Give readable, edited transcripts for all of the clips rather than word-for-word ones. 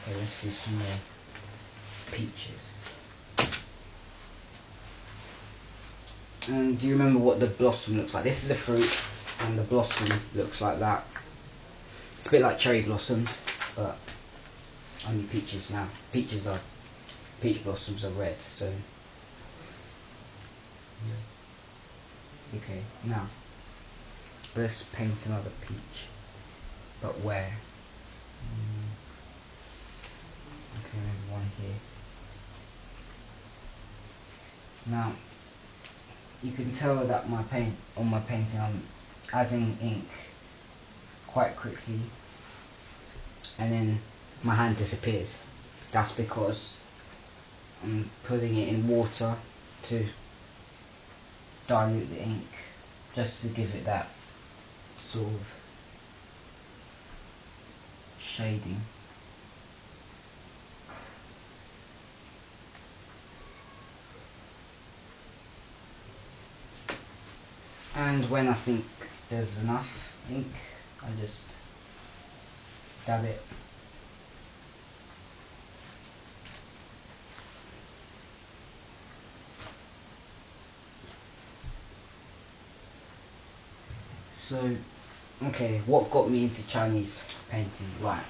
Okay, let's do some more peaches. And do you remember what the blossom looks like? This is the fruit, and the blossom looks like that. It's a bit like cherry blossoms, but only peaches now. Peach blossoms are red, so. Okay, now let's paint another peach, but where? Okay, maybe one here. Now you can tell that on my painting I'm adding ink quite quickly, and then my hand disappears. That's because I'm putting it in water to dilute the ink, just to give it that sort of shading. And when I think there's enough ink, I just dab it. So, okay, what got me into Chinese painting? Right,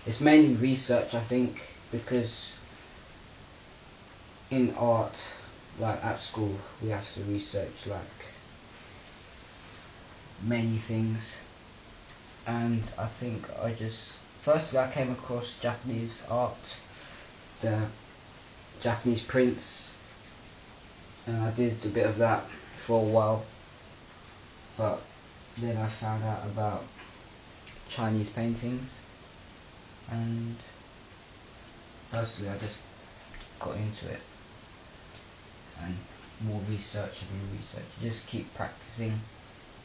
it's mainly research, I think, because in art, like at school, we have to research like many things, and I think firstly I came across Japanese art, the Japanese prints, and I did a bit of that for a while, but then I found out about Chinese paintings, and personally I just got into it, and more research and more research. You just keep practicing,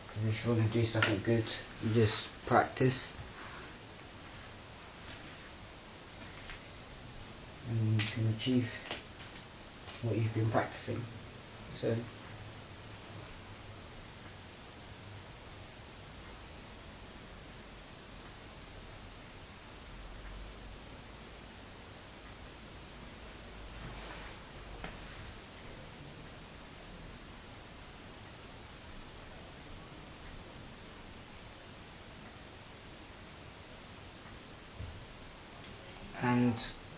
because if you want to do something good, you just practice, and you can achieve what you've been practicing. So and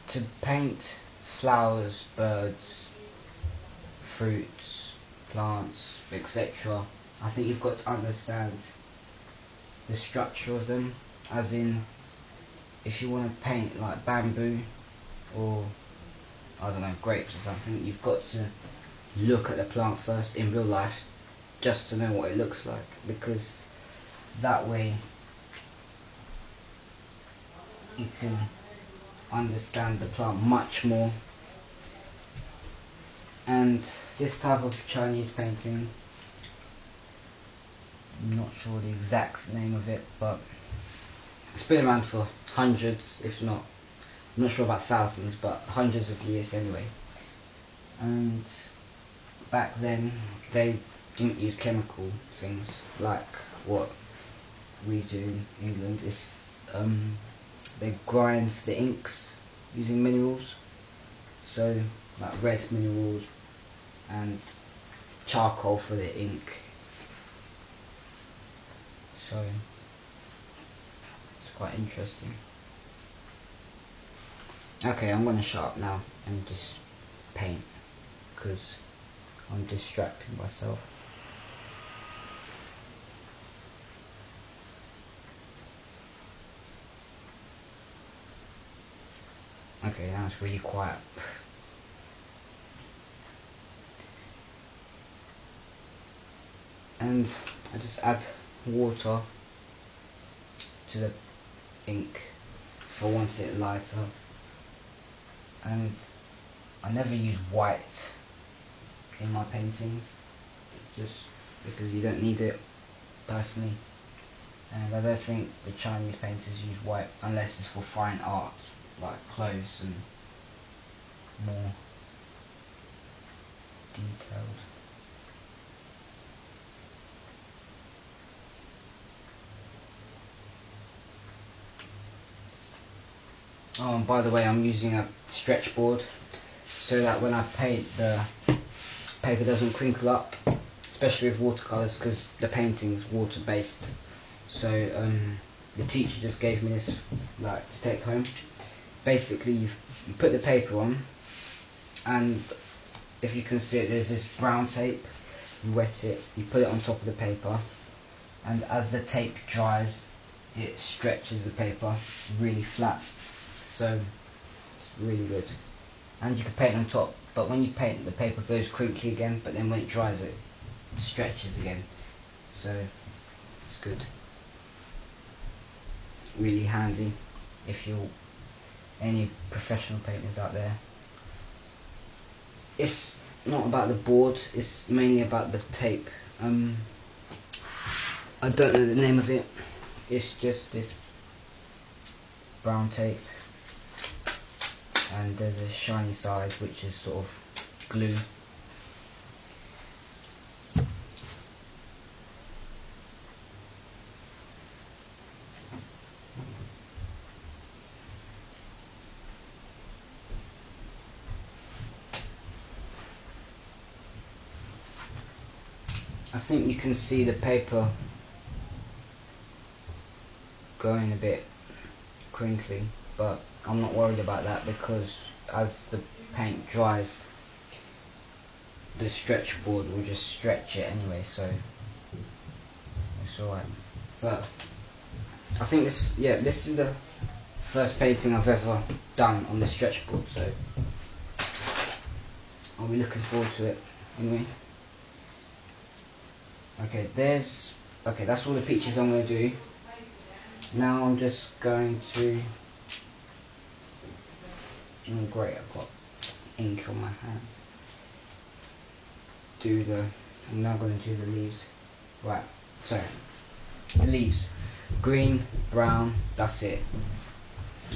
to paint flowers, birds, fruits, plants, etc., I think you've got to understand the structure of them, as in, if you want to paint like bamboo or I don't know, grapes or something, you've got to look at the plant first in real life just to know what it looks like, because that way you can understand the plant much more. And this type of Chinese painting, I'm not sure the exact name of it, but it's been around for hundreds, if not, I'm not sure about thousands, but hundreds of years anyway. And back then they didn't use chemical things like what we do in England. They grind the inks using minerals, so like red minerals and charcoal for the ink. So it's quite interesting. Okay, I'm gonna shut up now and just paint, because I'm distracting myself. Okay, now it's really quiet. And I just add water to the ink if I want it lighter, and I never use white in my paintings, just because you don't need it personally, and I don't think the Chinese painters use white unless it's for fine art like clothes and more detailed. Oh, and by the way, I'm using a stretch board so that when I paint, the paper doesn't crinkle up, especially with watercolours, because the painting's water based. So the teacher just gave me this like to take home. Basically, you put the paper on, and if you can see it, there's this brown tape. You wet it, you put it on top of the paper, and as the tape dries, it stretches the paper really flat. So it's really good. And you can paint on top, but when you paint, the paper goes crinkly again, but then when it dries, it stretches again. So it's good. Really handy if you're any professional painters out there. It's not about the board, it's mainly about the tape. I don't know the name of it. It's just this brown tape, and there's a shiny side which is sort of glue. I think you can see the paper going a bit crinkly, but I'm not worried about that because as the paint dries, the stretch board will just stretch it anyway, so it's alright. But I think this is the first painting I've ever done on the stretch board, so I'll be looking forward to it anyway. Okay, that's all the pictures I'm going to do. Now I'm just going to, great, I've got ink on my hands. I'm now going to do the leaves. Right, so the leaves, green, brown, that's it.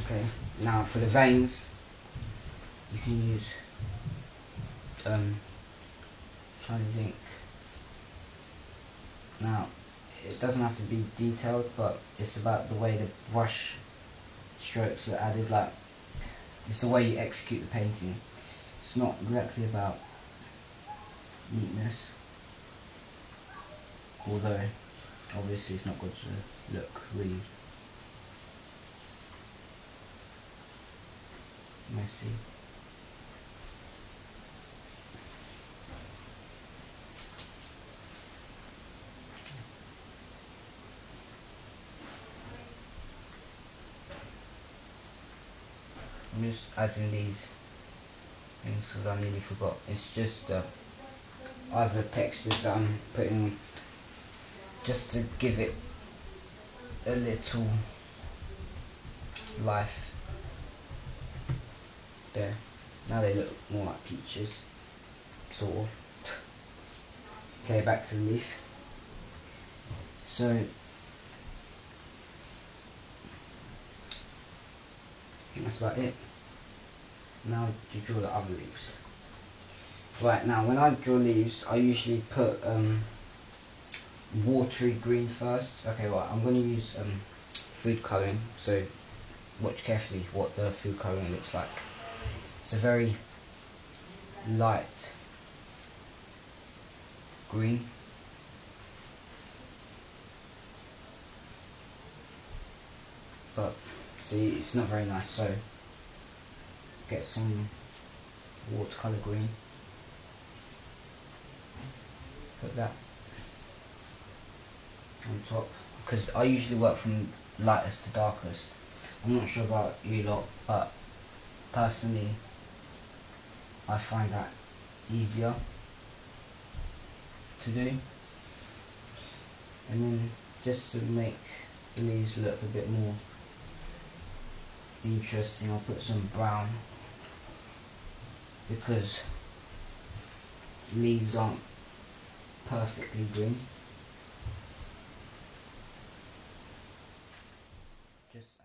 Okay, now for the veins, you can use Chinese ink. Now, it doesn't have to be detailed, but it's about the way the brush strokes are added, like, it's the way you execute the painting. It's not exactly about neatness, although obviously it's not good to look really messy. I'm just adding these things because I nearly forgot. It's just other textures that I'm putting on just to give it a little life. There. Now they look more like peaches, sort of. Okay, back to the leaf. So that's about it. Now to draw the other leaves. Right, now when I draw leaves, I usually put watery green first. Okay, right, I'm going to use food colouring, so watch carefully what the food colouring looks like. It's a very light green. But see, it's not very nice, so get some watercolour green. Put that on top, because I usually work from lightest to darkest. I'm not sure about you lot, but personally I find that easier to do. And then just to make the leaves look a bit more interesting, I'll put some brown, because leaves aren't perfectly green. Just